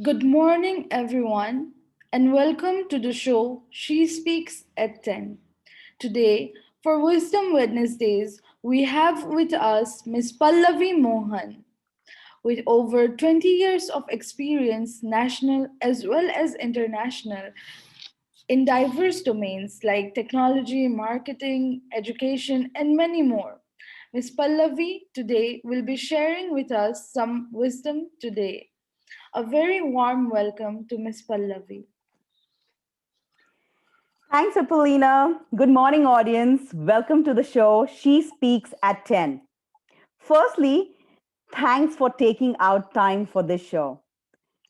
Good morning, everyone, and welcome to the show She Speaks at 10. Today, for Wisdom Wednesdays, we have with us Miss Pallavi Mohan. With over 20 years of experience, national as well as international, in diverse domains like technology, marketing, education, and many more. Ms. Pallavi today will be sharing with us some wisdom today. A very warm welcome to Ms. Pallavi. Thanks, Apollina. Good morning, audience. Welcome to the show She Speaks at 10. Firstly, thanks for taking out time for this show.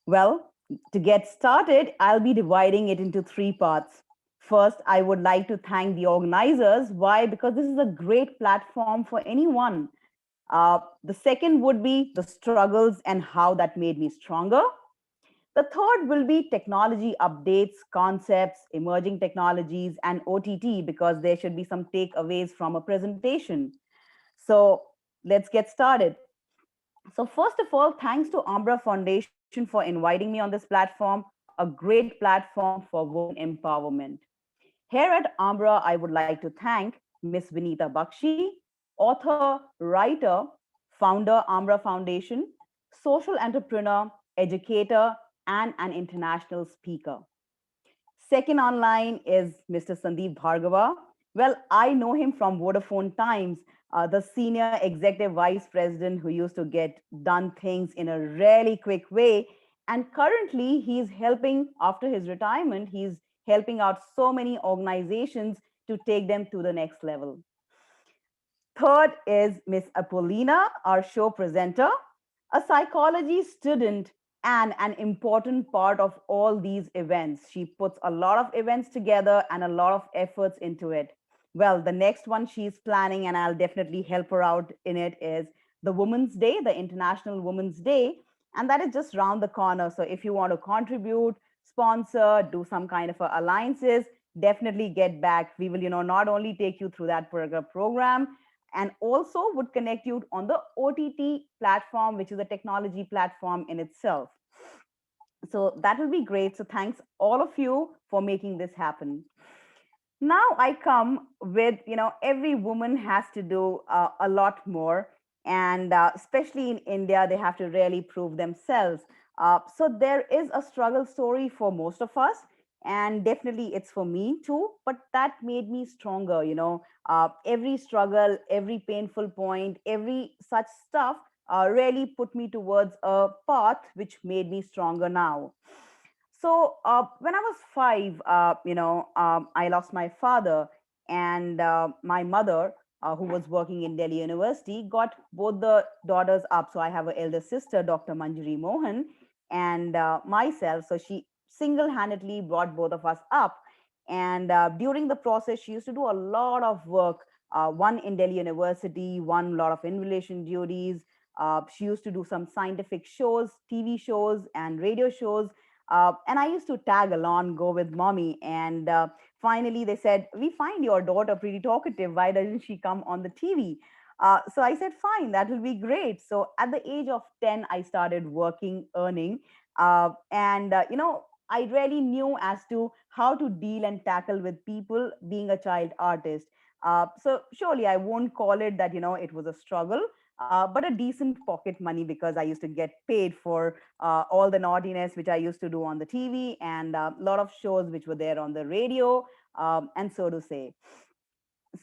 Well, to get started, I'll be dividing it into three parts. First, I would like to thank the organizers. Why? Because this is a great platform for anyone. The second would be the struggles and how that made me stronger. The third will be technology updates, concepts, emerging technologies, and OTT because there should be some takeaways from a presentation. So let's get started. So, first of all, thanks to Aambra Foundation for inviting me on this platform, a great platform for women empowerment. Here at Aambra, I would like to thank Miss Vinita Bakshi, author, writer, founder, Aambra Foundation, social entrepreneur, educator, and an international speaker. Second online is Mr. Sandeep Bhargava. Well, I know him from Vodafone Times, the senior executive vice president who used to get done things in a really quick way. And currently, he's helping, after his retirement, he's helping out so many organizations to take them to the next level. Third is Miss Apollina, our show presenter, a psychology student and an important part of all these events. She puts a lot of events together and a lot of efforts into it. Well, the next one she's planning, and I'll definitely help her out in it, is the Women's Day, the International Women's Day. And that is just round the corner. So if you want to contribute, sponsor, do some kind of alliances, definitely get back. We will, not only take you through that program, and also would connect you on the OTT platform, which is a technology platform in itself. So that will be great. So thanks all of you for making this happen. Now I come with, every woman has to do a lot more. And especially in India, they have to really prove themselves. So there is a struggle story for most of us. And definitely it's for me too. But that made me stronger, every struggle, every painful point, every such stuff really put me towards a path which made me stronger now. So when I was five, I lost my father, and my mother, who was working in Delhi University, got both the daughters up. So I have an elder sister, Dr. Manjari Mohan, and myself. So she single-handedly brought both of us up. And during the process, she used to do a lot of work. One in Delhi University, one lot of invalidation duties. She used to do some scientific shows, TV shows, and radio shows, and I used to tag along, go with mommy. And finally, they said, "We find your daughter pretty talkative. Why doesn't she come on the TV?" So I said, "Fine, that will be great." So at the age of 10, I started working, earning. And, I really knew as to how to deal and tackle with people being a child artist. So surely I won't call it that, it was a struggle, but a decent pocket money because I used to get paid for all the naughtiness which I used to do on the TV and a lot of shows which were there on the radio, and so to say.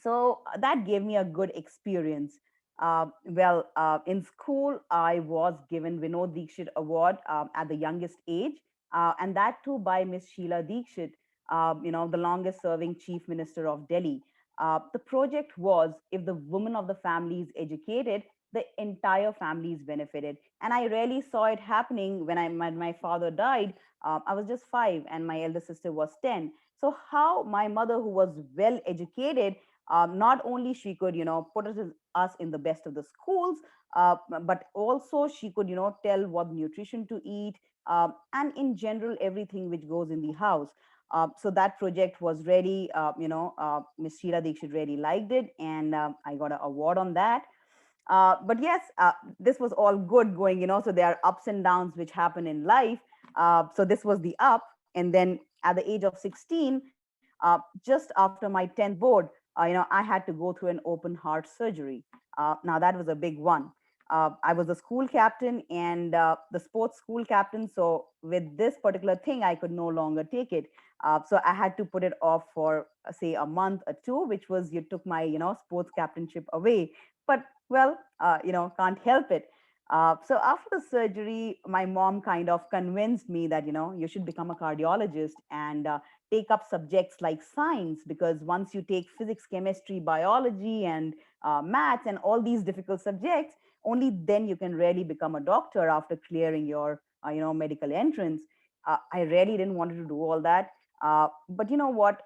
So that gave me a good experience. In school, I was given Vinod Dikshit Award at the youngest age, and that too by Miss Sheila Dikshit, the longest serving chief minister of Delhi. The project was if the woman of the family is educated, the entire family is benefited. And I really saw it happening when my father died. I was just five, and my elder sister was 10. So, how my mother, who was well educated, not only she could put us in the best of the schools, but also she could tell what nutrition to eat, and in general everything which goes in the house. So that project was really, Miss Sheila Dikshit really liked it, and I got an award on that. But yes, this was all good going, so there are ups and downs which happen in life. So this was the up. And then at the age of 16, just after my 10th board, I had to go through an open heart surgery. Now that was a big one. I was the school captain and the sports school captain. So with this particular thing, I could no longer take it. So I had to put it off for say a month or two, which was you took my sports captainship away. But well, can't help it. So after the surgery, my mom kind of convinced me that you should become a cardiologist and take up subjects like science, because once you take physics, chemistry, biology, and maths and all these difficult subjects, only then you can really become a doctor after clearing your medical entrance. I really didn't want to do all that, but you know what?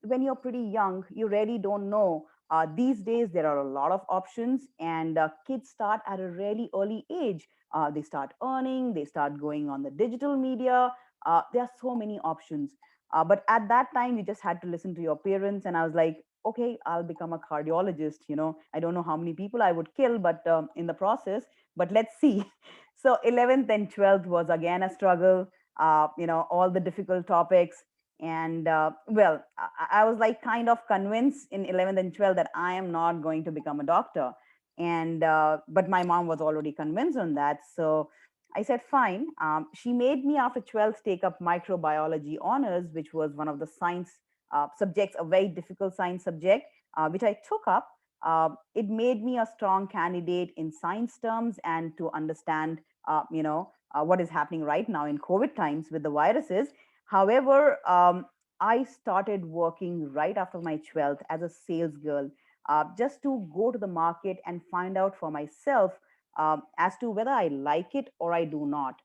When you're pretty young, you really don't know. These days, there are a lot of options, and kids start at a really early age. They start earning, they start going on the digital media. There are so many options. But at that time, you just had to listen to your parents. And I was like, okay, I'll become a cardiologist. I don't know how many people I would kill, but in the process, but let's see. So 11th and 12th was again a struggle, all the difficult topics. And well, I was like kind of convinced in 11th and 12th that I am not going to become a doctor. And but my mom was already convinced on that. So I said, fine. She made me after 12th take up microbiology honors, which was one of the science subjects, a very difficult science subject, which I took up. It made me a strong candidate in science terms and to understand, what is happening right now in COVID times with the viruses. However, I started working right after my 12th as a sales girl, just to go to the market and find out for myself as to whether I like it or I do not.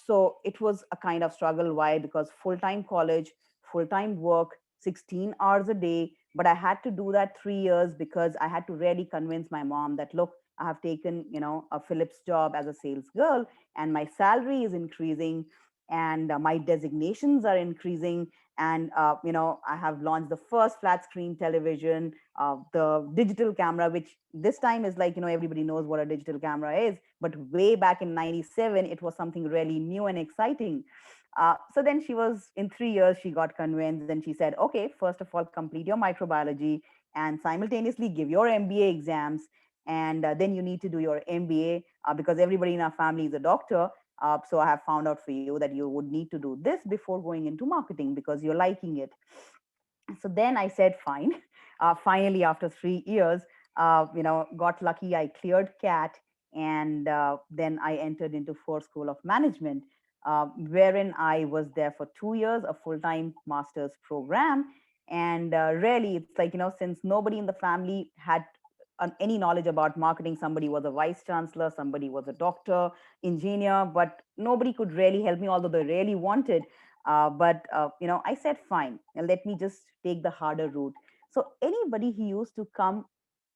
So it was a kind of struggle. Why? Because full time college, full time work, 16 hours a day. But I had to do that 3 years because I had to really convince my mom that, look, I have taken, a Phillips job as a sales girl, and my salary is increasing, and my designations are increasing, and I have launched the first flat screen television, the digital camera, which this time is like, everybody knows what a digital camera is, but way back in 97 it was something really new and exciting. So then she was, in 3 years she got convinced, and she said, okay, first of all, complete your microbiology and simultaneously give your MBA exams, and then you need to do your MBA, because everybody in our family is a doctor. So I have found out for you that you would need to do this before going into marketing because you're liking it. So then I said, fine. Finally, after 3 years, got lucky. I cleared CAT, and then I entered into FORE School of Management, wherein I was there for 2 years, a full-time master's program. And really, it's like, since nobody in the family had any knowledge about marketing, somebody was a vice chancellor, somebody was a doctor, engineer, but nobody could really help me, although they really wanted. But I said, fine, let me just take the harder route. So anybody who used to come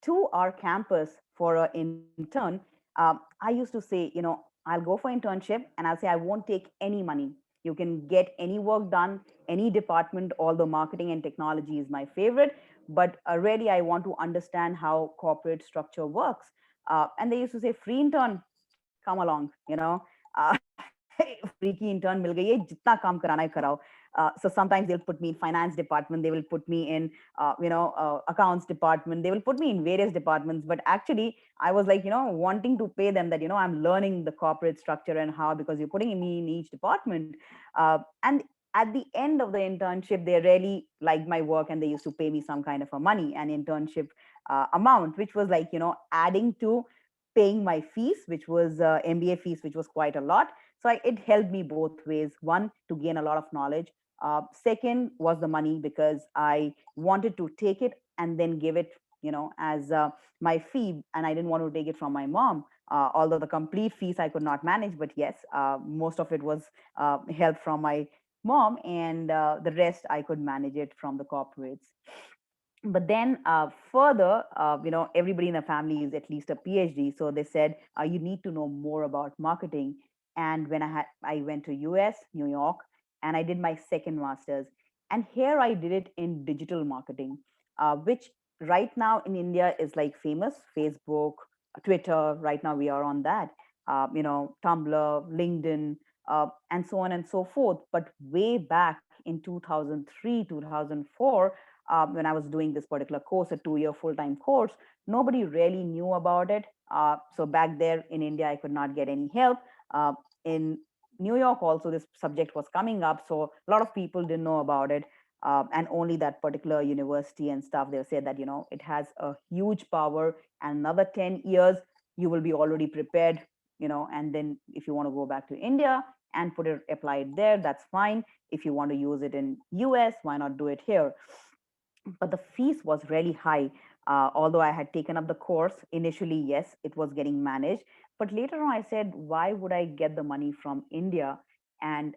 to our campus for an intern, I used to say, I'll go for internship, and I'll say I won't take any money. You can get any work done, any department, although marketing and technology is my favorite. But really, I want to understand how corporate structure works. And they used to say, free intern, come along, free की intern मिल गई है, जितना काम कराना है कराओ. So sometimes they'll put me in finance department, they will put me in accounts department, they will put me in various departments. But actually I was like, wanting to pay them that, I'm learning the corporate structure and how, because you're putting me in each department. And at the end of the internship, they really liked my work, and they used to pay me some kind of a money, an internship amount, which was like, adding to paying my fees, which was MBA fees, which was quite a lot. So it helped me both ways. One, to gain a lot of knowledge. Second was the money, because I wanted to take it and then give it, as my fee, and I didn't want to take it from my mom. Although the complete fees I could not manage, but yes, most of it was help from my mom, and the rest I could manage it from the corporates. But then further, everybody in the family is at least a PhD, so they said, you need to know more about marketing. And when I went to US, New York, and I did my second master's, and here I did it in digital marketing, which right now in India is like famous. Facebook, Twitter, right now we are on that, Tumblr, LinkedIn, and so on and so forth. But way back in 2003, 2004, when I was doing this particular course, a 2 year full time course, nobody really knew about it. So back there in India, I could not get any help. In New York, also, this subject was coming up. So a lot of people didn't know about it. And only that particular university and stuff, they said that, it has a huge power, and another 10 years, you will be already prepared, and then if you want to go back to India and put it, apply it there, that's fine. If you want to use it in US, why not do it here? But the fees was really high. Although I had taken up the course initially, yes, it was getting managed, but later on I said, why would I get the money from India and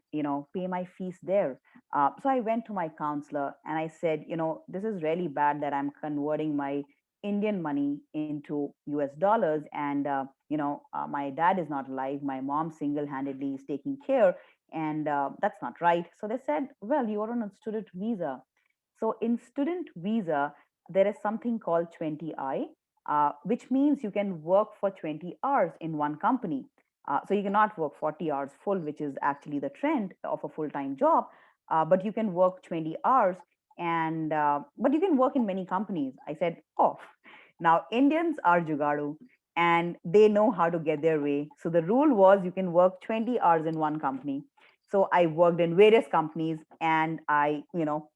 pay my fees there? So I went to my counselor and I said, this is really bad that I'm converting my Indian money into US dollars, and my dad is not alive, my mom single-handedly is taking care, and that's not right. So they said, well, you are on a student visa. So in student visa, there is something called 20I, which means you can work for 20 hours in one company. So you cannot work 40 hours full, which is actually the trend of a full-time job, but you can work 20 hours, and but you can work in many companies. I said, oh, now Indians are jugadu and they know how to get their way. So the rule was you can work 20 hours in one company. So I worked in various companies, and I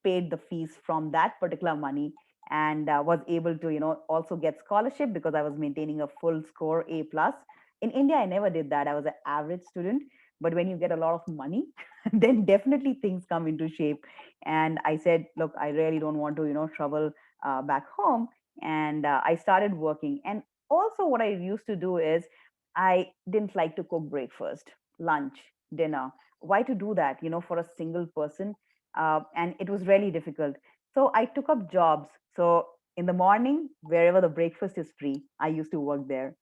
paid the fees from that particular money, and was able to also get scholarship because I was maintaining a full score A plus. In India, I never did that. I was an average student. But when you get a lot of money, then definitely things come into shape. And I said, look, I really don't want to trouble back home. And I started working. And also what I used to do is I didn't like to cook breakfast, lunch, dinner. Why to do that for a single person? And it was really difficult. So I took up jobs. So in the morning, wherever the breakfast is free, I used to work there.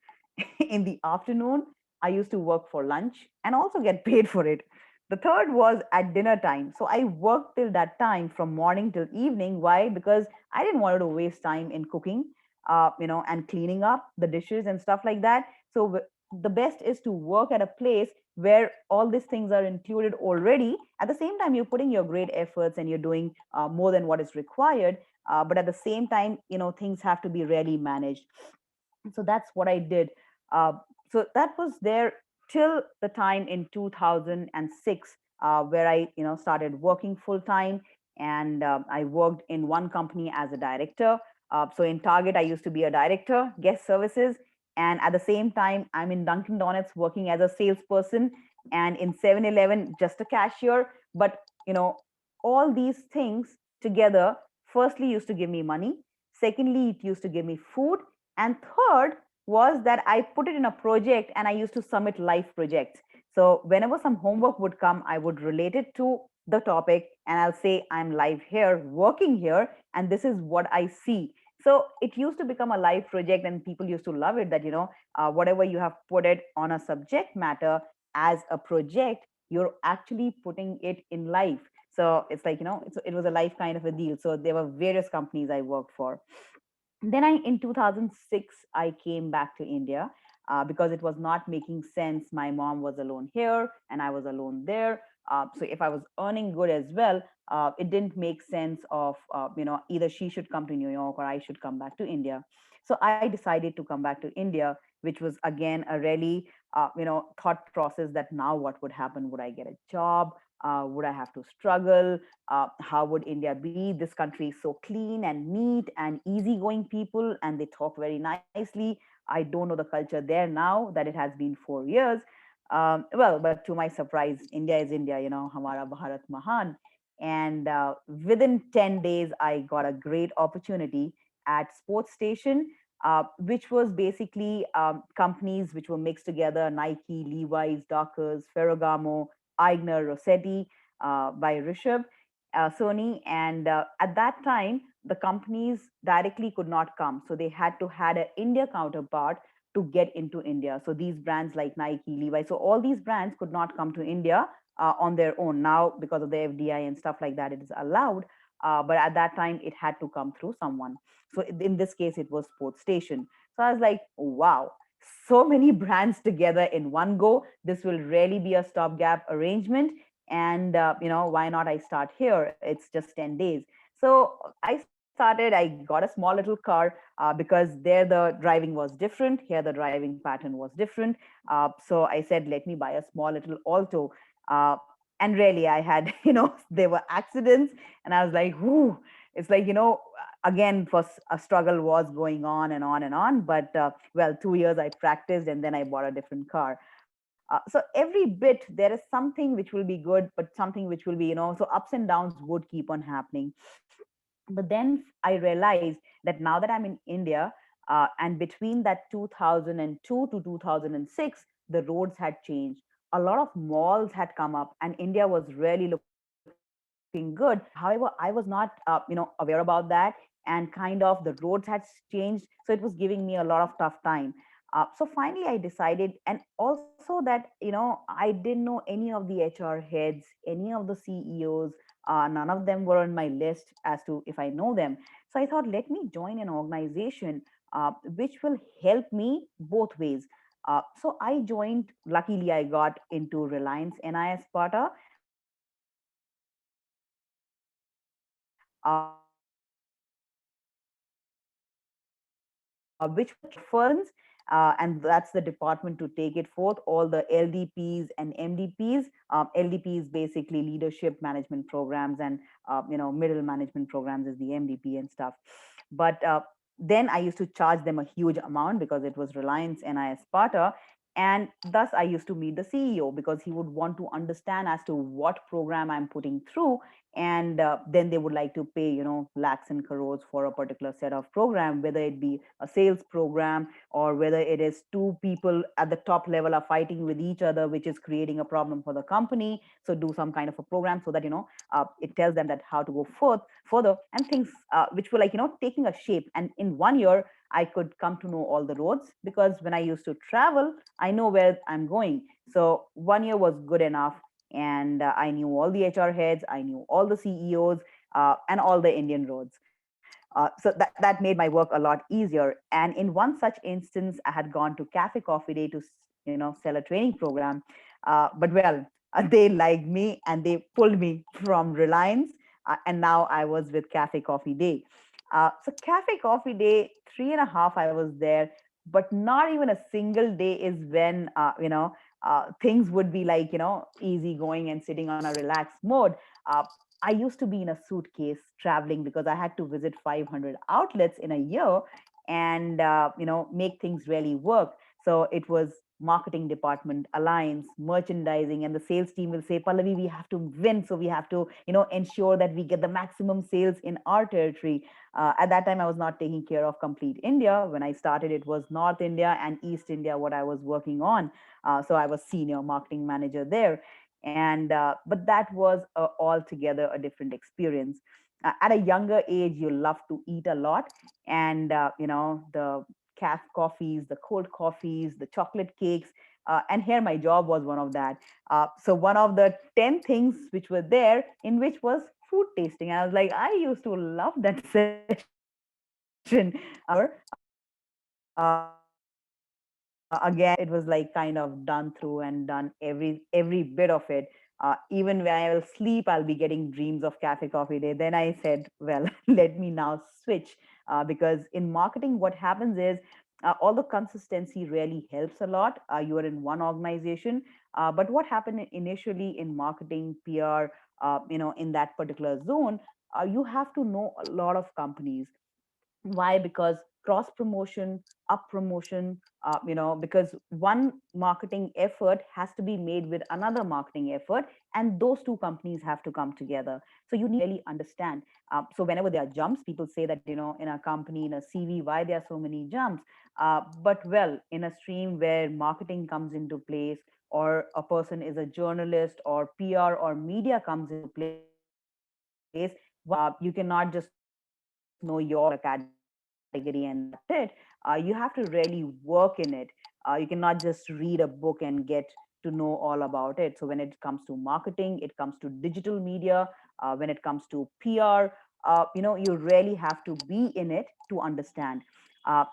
In the afternoon, I used to work for lunch and also get paid for it. The third was at dinner time. So I worked till that time from morning till evening. Why? Because I didn't want to waste time in cooking, and cleaning up the dishes and stuff like that. So the best is to work at a place where all these things are included already. At the same time, you're putting your great efforts and you're doing more than what is required. But at the same time, things have to be really managed. So that's what I did. Uh, so that was there till the time in 2006, where I started working full time, and I worked in one company as a director. So in Target, I used to be a director, guest services, and at the same time, I'm in Dunkin' Donuts working as a salesperson, and in 7-Eleven, just a cashier. But all these things together, firstly, used to give me money. Secondly, it used to give me food, and third was that I put it in a project and I used to submit live projects. So whenever some homework would come, I would relate it to the topic and I'll say, I'm live here, working here, and this is what I see. So it used to become a live project, and people used to love it that, whatever you have put it on a subject matter as a project, you're actually putting it in life. So it's like, it was a life kind of a deal. So there were various companies I worked for. Then in 2006 I came back to India, because it was not making sense. My mom was alone here and I was alone there. So if I was earning good as well, it didn't make sense of either she should come to New York or I should come back to India. So I decided to come back to India, which was again a really thought process that now what would happen? Would I get a job? Would I have to struggle? How would India be? This country is so clean and neat and easygoing people, and they talk very nicely. I don't know the culture there now that it has been 4 years. Well, but to my surprise, India is India, Hamara Bharat Mahan. And within 10 days, I got a great opportunity at Sports Station, which was basically companies which were mixed together: Nike, Levi's, Dockers, Ferragamo, Aigner, Rossetti, by Rishabh, Sony, and at that time the companies directly could not come, so they had to had an India counterpart to get into India. So these brands like Nike, Levi, so all these brands could not come to India on their own. Now because of the FDI and stuff like that, it is allowed. But at that time, it had to come through someone. So in this case, it was Sports Station. So I was like, wow. so many brands together in one go. This will really be a stopgap arrangement. And, why not I start here? It's just 10 days. So I started, I got a small little car because there the driving was different. Here the driving pattern was different. So I said, let me buy a small little Alto. Uh, and really, I had, there were accidents, and I was like, whoo, it's like, again, a struggle was going on and on and on. But well, 2 years I practiced, and then I bought a different car. So every bit there is something which will be good, but something which will be, so ups and downs would keep on happening. But then I realized that now that I'm in India, and between that 2002 to 2006, the roads had changed. A lot of malls had come up, and India was really looking good. However, I was not, aware about that, and kind of the roads had changed, so it was giving me a lot of tough time. So finally, I decided, and also that, I didn't know any of the HR heads, any of the CEOs. None of them were on my list as to if I know them. So I thought, let me join an organization which will help me both ways. So I joined, luckily, I got into Reliance NIS Sparta, which was a manufacturing organization, which was which was funds, and that's the department to take it forth. All the LDPs and MDPs. LDP is basically leadership management programs, and middle management programs is the MDP and stuff. But then I used to charge them a huge amount because it was Reliance NIS Sparta. And thus, I used to meet the CEO because he would want to understand as to what program I'm putting through, and then they would like to pay, lakhs and crores for a particular set of program, whether it be a sales program, or whether it is two people at the top level are fighting with each other, which is creating a problem for the company. So do some kind of a program so that, it tells them that how to go further, and things which were like, taking a shape. And in 1 year, I could come to know all the roads, because when I used to travel, I know where I'm going. So 1 year was good enough. And I knew all the HR heads, I knew all the CEOs, and all the Indian roads. So that made my work a lot easier. And in one such instance, I had gone to Cafe Coffee Day to sell a training program. But well, they liked me and they pulled me from Reliance, and now I was with Cafe Coffee Day. So Cafe Coffee Day, 3.5 I was there, but not even a single day is when things would be like easy going and sitting on a relaxed mode. uh, I used to be in a suitcase traveling because I had to visit 500 outlets in a year, and make things really work. So it was marketing department, alliance, merchandising, and the sales team will say, Pallavi, we have to win, so we have to ensure that we get the maximum sales in our territory. At that time, I was not taking care of complete India. When I started, it was North India and East India what I was working on. So I was senior marketing manager there. And but that was altogether a different experience. At a younger age, you love to eat a lot, and the calf coffees, the cold coffees, the chocolate cakes. And here my job was one of that. So one of the 10 things which were there in which was food tasting. And I was like, I used to love that session. Again, it was like kind of done through and done every bit of it. Even when I will sleep, I'll be getting dreams of Cafe Coffee Day. Then I said, well, let me now switch, because in marketing, what happens is, although consistency really helps a lot, you are in one organization. But what happened initially in marketing, PR, in that particular zone, you have to know a lot of companies. Why? Because cross promotion, up promotion, because one marketing effort has to be made with another marketing effort, and those two companies have to come together. So you need to really understand. So whenever there are jumps, people say that in a company, in a CV, why there are so many jumps. But well, in a stream where marketing comes into place, or a person is a journalist, or PR or media comes into place, you cannot just know your particular category and that's it. You have to really work in it. You cannot just read a book and get to know all about it. So when it comes to marketing, it comes to digital media, when it comes to PR, you really have to be in it to understand.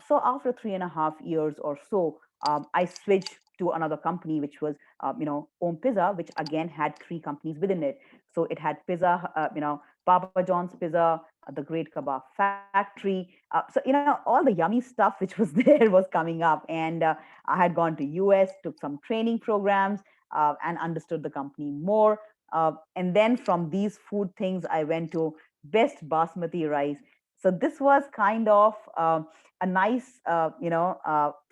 So after 3.5 years or so, I switched to another company, which was, Om Pizza, which again had three companies within it. So it had Pizza, Papa John's Pizza, the Great Kebab Factory. So all the yummy stuff which was there was coming up, and I had gone to US, took some training programs, and understood the company more. And then from these food things, I went to best basmati rice. So this was kind of a nice,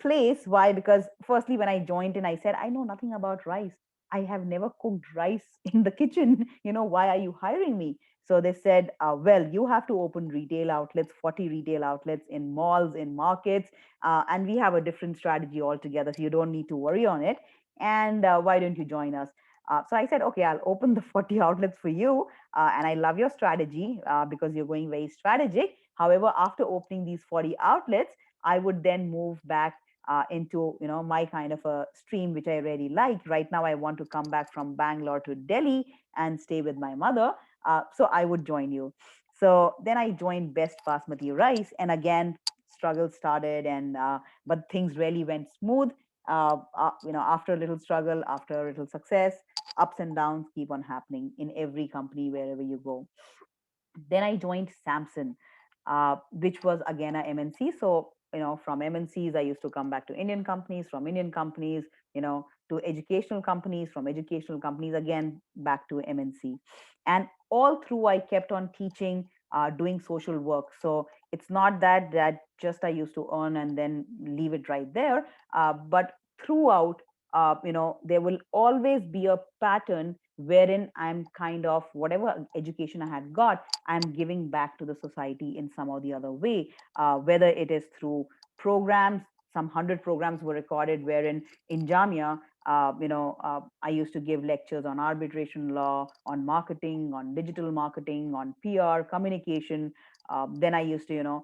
place. Why? Because firstly, when I joined in, I said, I know nothing about rice. I have never cooked rice in the kitchen. Why are you hiring me? So they said, well, you have to open retail outlets, 40 retail outlets in malls, in markets, and we have a different strategy altogether. So you don't need to worry on it. And why don't you join us? So I said, okay, I'll open the 40 outlets for you. And I love your strategy because you're going very strategic. However, after opening these 40 outlets, I would then move back into my kind of a stream which I really like. Right now, I want to come back from Bangalore to Delhi and stay with my mother. So I would join you. So then I joined Best Basmati Rice, and again, struggle started, and but things really went smooth. After a little struggle, after a little success, ups and downs keep on happening in every company wherever you go. Then I joined Samsung, which was again a MNC. So, from MNCs, I used to come back to Indian companies, from Indian companies, to educational companies, from educational companies, again, back to MNC. And all through, I kept on teaching, doing social work. So it's not that just I used to earn and then leave it right there. But throughout, there will always be a pattern wherein I'm kind of whatever education I had got, I'm giving back to the society in some or the other way, whether it is through programs. Some 100 programs were recorded wherein in Jamia, I used to give lectures on arbitration law, on marketing, on digital marketing, on PR, communication. Then I used to,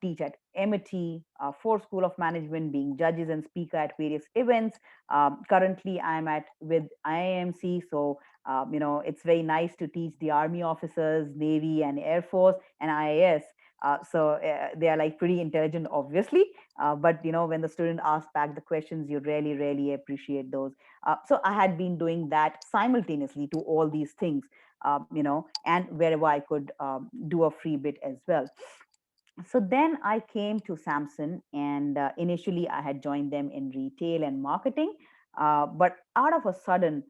teach at Amity, FORE School of Management, being judges and speaker at various events. Currently, I'm at with IIMC, so it's very nice to teach the army officers, navy and air force and IAS. So they are like pretty intelligent, obviously, but when the student asks back the questions, you really really appreciate those. So I had been doing that simultaneously to all these things, and wherever I could do a free bit as well. So then I came to Samsung, and initially I had joined them in retail and marketing. But out of a sudden,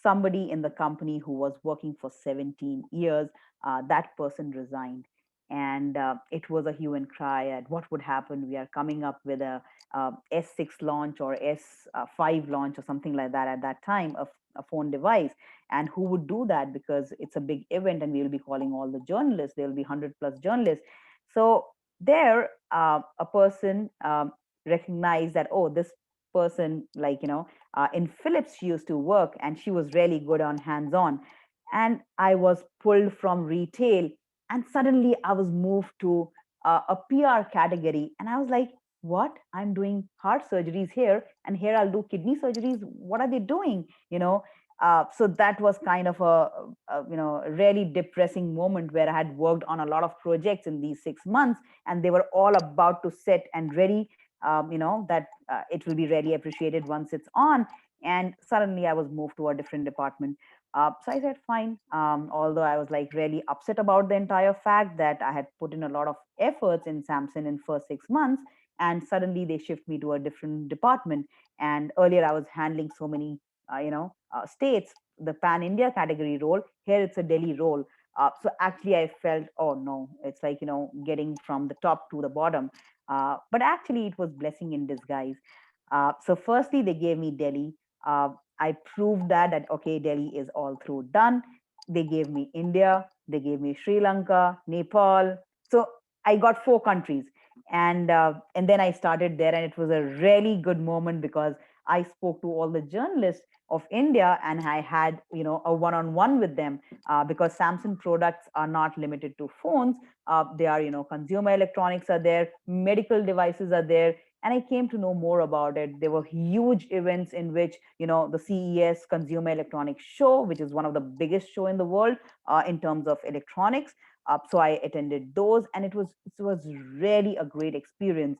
somebody in the company who was working for 17 years, that person resigned. And it was a hue and cry at what would happen. We are coming up with a S6 launch or S5 launch or something like that at that time, a phone device. And who would do that? Because it's a big event and we will be calling all the journalists. There will be 100 plus journalists. So there, a person recognized that, oh, this person, like, in Phillips, she used to work and she was really good on hands on. And I was pulled from retail, and suddenly I was moved to a PR category. And I was like, what? I'm doing heart surgeries here, and here I'll do kidney surgeries. What are they doing? So that was kind of a really depressing moment where I had worked on a lot of projects in these 6 months, and they were all about to set and ready. That it will be really appreciated once it's on. And suddenly I was moved to a different department. So I said, fine. Although I was like really upset about the entire fact that I had put in a lot of efforts in Samsung in first 6 months, and suddenly they shift me to a different department. And earlier I was handling so many states, the pan India category role. Here it's a Delhi role. So actually, I felt, oh no, it's like getting from the top to the bottom. But actually, it was blessing in disguise. So firstly, they gave me Delhi. I proved that okay, Delhi is all through done. They gave me India. They gave me Sri Lanka, Nepal. So I got 4 countries, and then I started there, and it was a really good moment because I spoke to all the journalists of India, and I had a one-on-one with them, because Samsung products are not limited to phones. They are consumer electronics are there, medical devices are there, and I came to know more about it. There were huge events in which the CES Consumer Electronics Show, which is one of the biggest show in the world in terms of electronics. So I attended those, and it was really a great experience.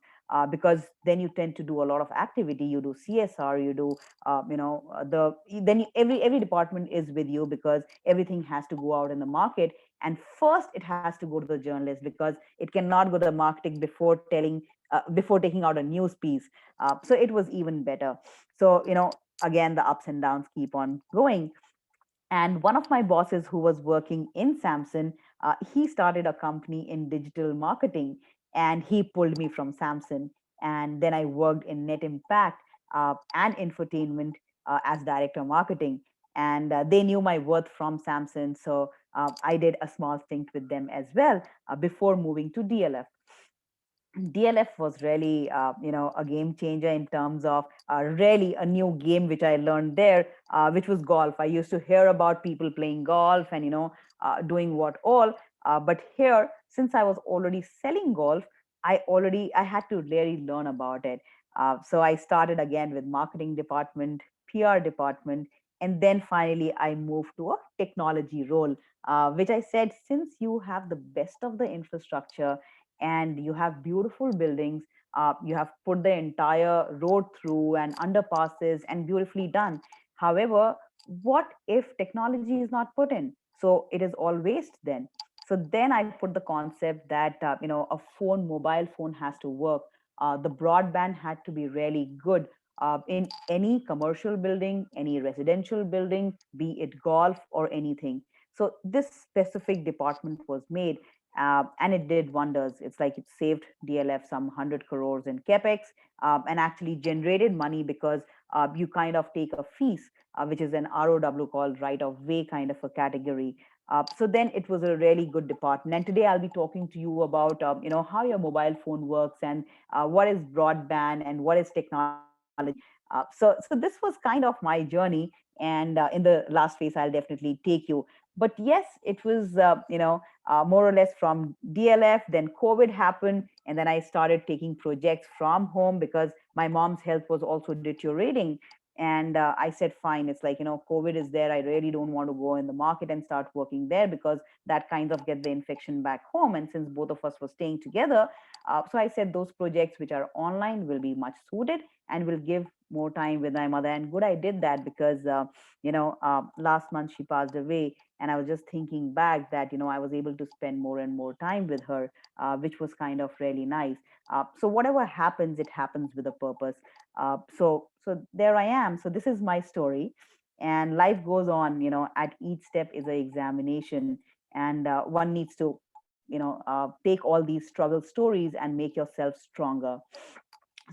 because then you tend to do a lot of activity. You do CSR, you do the then every department is with you because everything has to go out in the market. And first it has to go to the journalist because it cannot go to the marketing before taking out a news piece. So it was even better. So again, the ups and downs keep on going. And one of my bosses who was working in Samsung, he started a company in digital marketing, and he pulled me from Samsung. And then I worked in Net Impact and infotainment as director of marketing. And they knew my worth from Samsung, so I did a small stint with them as well before moving to DLF. DLF was really, a game changer in terms of really a new game which I learned there, which was golf. I used to hear about people playing golf and doing what all, but here, since I was already selling golf, I had to really learn about it. So I started again with marketing department, PR department, and then finally I moved to a technology role, which I said, since you have the best of the infrastructure and you have beautiful buildings, you have put the entire road through and underpasses and beautifully done. However, what if technology is not put in? So it is all waste then. So then I put the concept that a mobile phone has to work. The broadband had to be really good in any commercial building, any residential building, be it golf or anything. So this specific department was made, and it did wonders. It's like it saved DLF some 100 crores in capex, and actually generated money because you kind of take a fees, which is an ROW called right of way kind of a category. So then it was a really good department. And today I'll be talking to you about how your mobile phone works and what is broadband and what is technology. So this was kind of my journey, and in the last phase I'll definitely take you. But yes, it was more or less from DLF. Then COVID happened, and then I started taking projects from home because my mom's health was also deteriorating. And I said, fine, it's like, COVID is there. I really don't want to go in the market and start working there because that kind of get the infection back home. And since both of us were staying together, so I said those projects which are online will be much suited and will give more time with my mother. And good, I did that because, last month she passed away, and I was just thinking back that I was able to spend more and more time with her, which was kind of really nice. So whatever happens, it happens with a purpose. So there I am. So this is my story, and life goes on. At each step is an examination, and one needs to take all these struggle stories and make yourself stronger.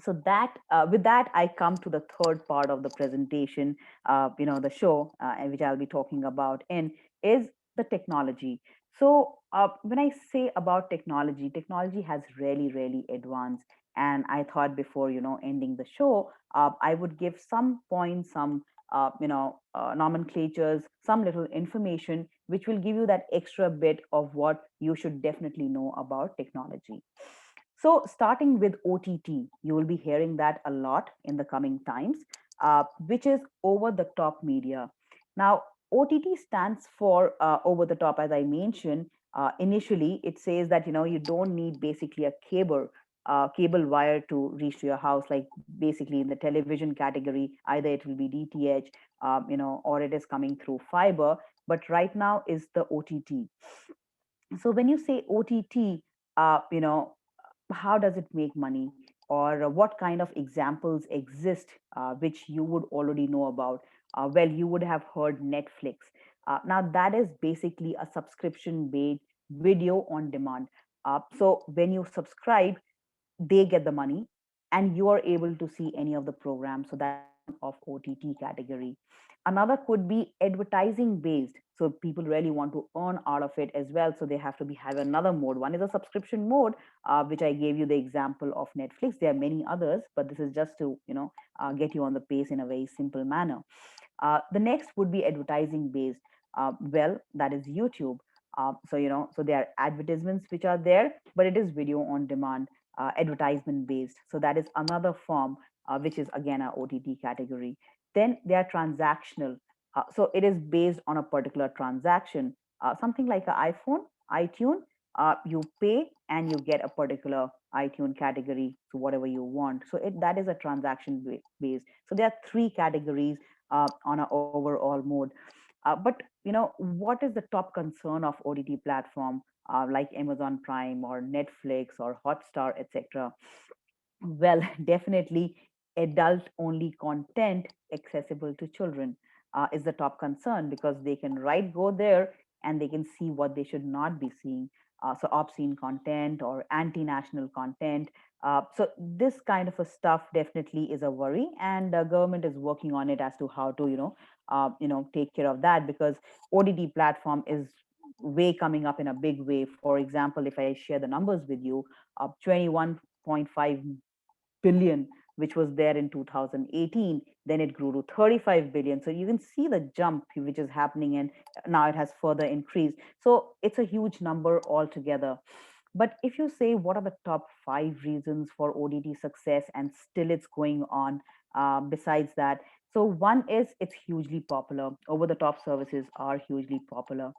So that with that I come to the third part of the presentation, the show, and which I'll be talking about in is the technology. So when I say about technology has really advanced. And I thought before ending the show, I would give some points, some nomenclatures, some little information which will give you that extra bit of what you should definitely know about technology. So, starting with OTT, you will be hearing that a lot in the coming times, which is over the top media. Now, OTT stands for over the top, as I mentioned. Initially, it says that you don't need basically a cable wire to reach to your house. Like basically in the television category, either it will be DTH, or it is coming through fiber. But right now is the OTT. So when you say OTT, how does it make money, or what kind of examples exist which you would already know about? Well, you would have heard Netflix. Now that is basically a subscription based video on demand. So when you subscribe, they get the money and you are able to see any of the programs. So that is one of OTT category. Another could be advertising based. So people really want to earn out of it as well. So they have to have another mode. One is a subscription mode, which I gave you the example of Netflix. There are many others, but this is just to get you on the pace in a very simple manner. The next would be advertising based. Well, that is YouTube. So there are advertisements which are there, but it is video on demand, advertisement based. So that is another form, which is again a OTT category. Then they are transactional. So it is based on a particular transaction, something like an iPhone, iTunes. You pay and you get a particular iTunes category to whatever you want. So that is a transaction based. So there are three categories on an overall mode. But what is the top concern of OTT platform like Amazon Prime or Netflix or Hotstar, etc.? Well, definitely adult only content accessible to children is the top concern, because they can right go there and they can see what they should not be seeing. So obscene content or anti-national content. So this kind of a stuff definitely is a worry, and the government is working on it as to how to take care of that, because OTT platform is way coming up in a big way. For example, if I share the numbers with you, 21.5 billion, which was there in 2018. Then it grew to 35 billion. So you can see the jump which is happening, and now it has further increased. So it's a huge number altogether. But if you say what are the top five reasons for ODD success, and still it's going on, besides that, so one is it's hugely popular. Over the top services are hugely popular.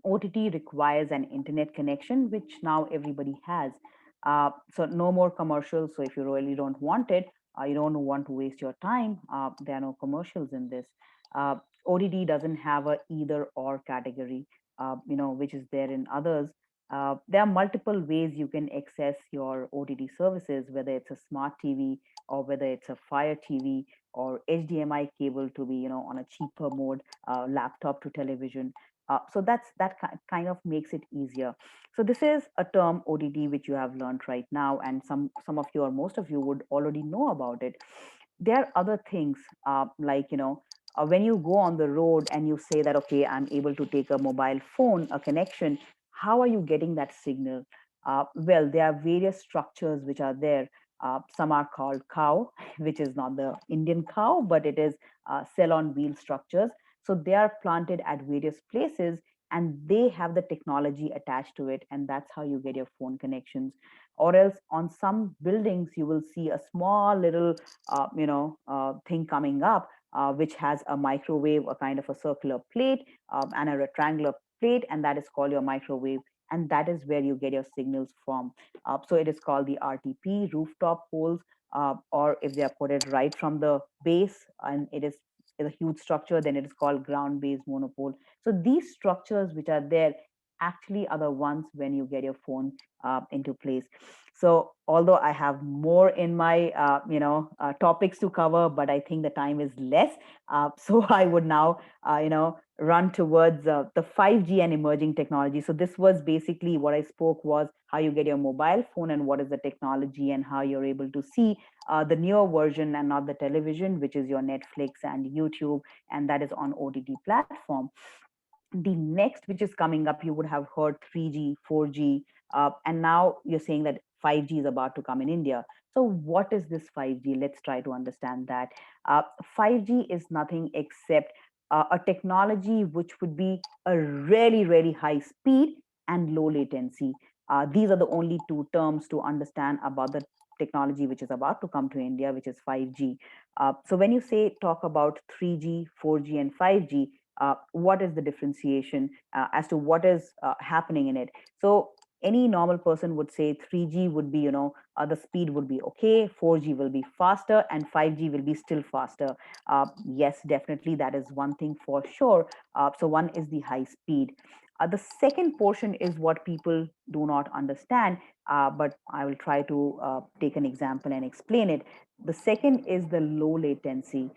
OTT requires an internet connection, which now everybody has. So no more commercials. So if you really don't want it, you don't want to waste your time. There are no commercials in this. Uh, OTT doesn't have a either or category, which is there in others. There are multiple ways you can access your OTT services, whether it's a smart TV or whether it's a Fire TV or HDMI cable to be, on a cheaper mode, laptop to television. So that kind of makes it easier. So this is a term ODD which you have learned right now, and some of you or most of you would already know about it. There are other things, like when you go on the road and you say that, okay, I'm able to take a mobile phone, a connection. How are you getting that signal? Well, there are various structures which are there. Some are called cow, which is not the Indian cow, but it is cell on wheel structures. So they are planted at various places, and they have the technology attached to it, and that's how you get your phone connections. Or else on some buildings you will see a small little thing coming up, which has a microwave, a kind of a circular plate, and a rectangular plate, and that is called your microwave, and that is where you get your signals from. So it is called the RTP, rooftop poles, or if they are put it right from the base, and it is a huge structure, then it is called ground based monopole. So these structures which are there actually are the ones when you get your phone into place. So although I have more in my topics to cover, but I think the time is less. So I would now run towards the 5G and emerging technology. So this was basically what I spoke was how you get your mobile phone and what is the technology and how you're able to see the newer version and not the television, which is your Netflix and YouTube, and that is on OTT platform. The next which is coming up, you would have heard 3G, 4G, and now you're saying that 5G is about to come in India. So what is this 5G? Let's try to understand that. 5G is nothing except a technology which would be a really, really high speed and low latency. These are the only two terms to understand about the technology which is about to come to India, which is 5G. So when you say talk about 3G, 4G, and 5G, what is the differentiation as to what is happening in it? So any normal person would say 3G would be, the speed would be okay, 4G will be faster, and 5G will be still faster. Yes, definitely, that is one thing for sure. So one is the high speed. The second portion is what people do not understand, but I will try to take an example and explain it. The second is the low latency.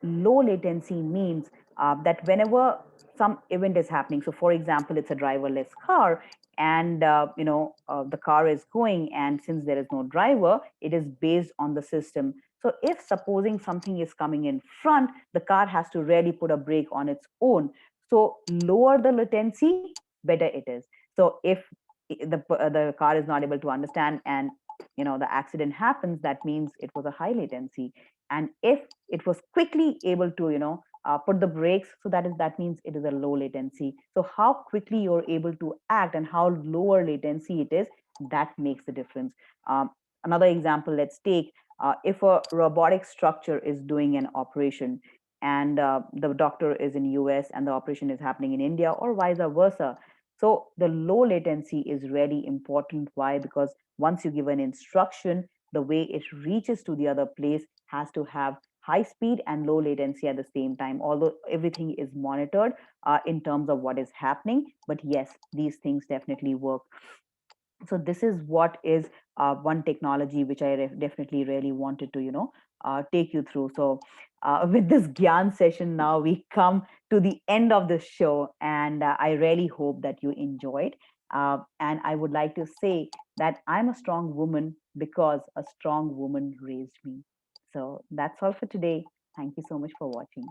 Low latency means that whenever some event is happening, so for example, it's a driverless car, and the car is going, and since there is no driver, it is based on the system. So if supposing something is coming in front, the car has to really put a brake on its own. So lower the latency, better it is. So if the car is not able to understand, and the accident happens, that means it was a high latency. And if it was quickly able to put the brakes, so that means it is a low latency. So how quickly you're able to act and how lower latency it is, that makes the difference. Another example, let's take if a robotic structure is doing an operation, and the doctor is in US and the operation is happening in India, or vice versa. So the low latency is really important. Why? Because once you give an instruction, the way it reaches to the other place has to have high speed and low latency at the same time, although everything is monitored in terms of what is happening. But yes, these things definitely work. So this is what is one technology which I definitely really wanted to take you through. So with this gyan session, now we come to the end of the show, and I really hope that you enjoyed. And I would like to say that I'm a strong woman because a strong woman raised me. So that's all for today. Thank you so much for watching.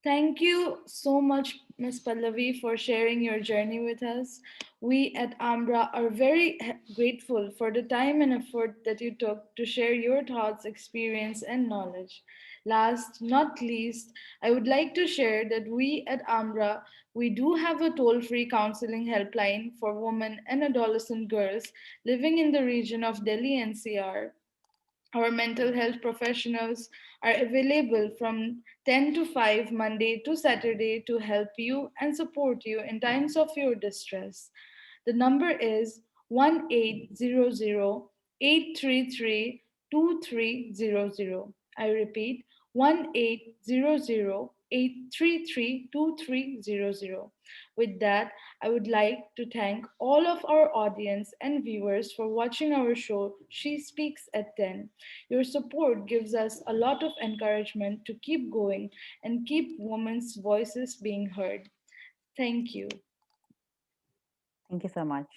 Thank you so much, Ms. Pallavi, for sharing your journey with us. We at Ambra are very grateful for the time and effort that you took to share your thoughts, experience, and knowledge. Last, not least, I would like to share that we at Ambra, we do have a toll-free counseling helpline for women and adolescent girls living in the region of Delhi NCR. Our mental health professionals are available from 10 to 5 Monday to Saturday to help you and support you in times of your distress. The number is 1800 833 2300. I repeat, 1800 833 2300. With that, I would like to thank all of our audience and viewers for watching our show She Speaks at 10. Your support gives us a lot of encouragement to keep going and keep women's voices being heard. Thank you. Thank you so much.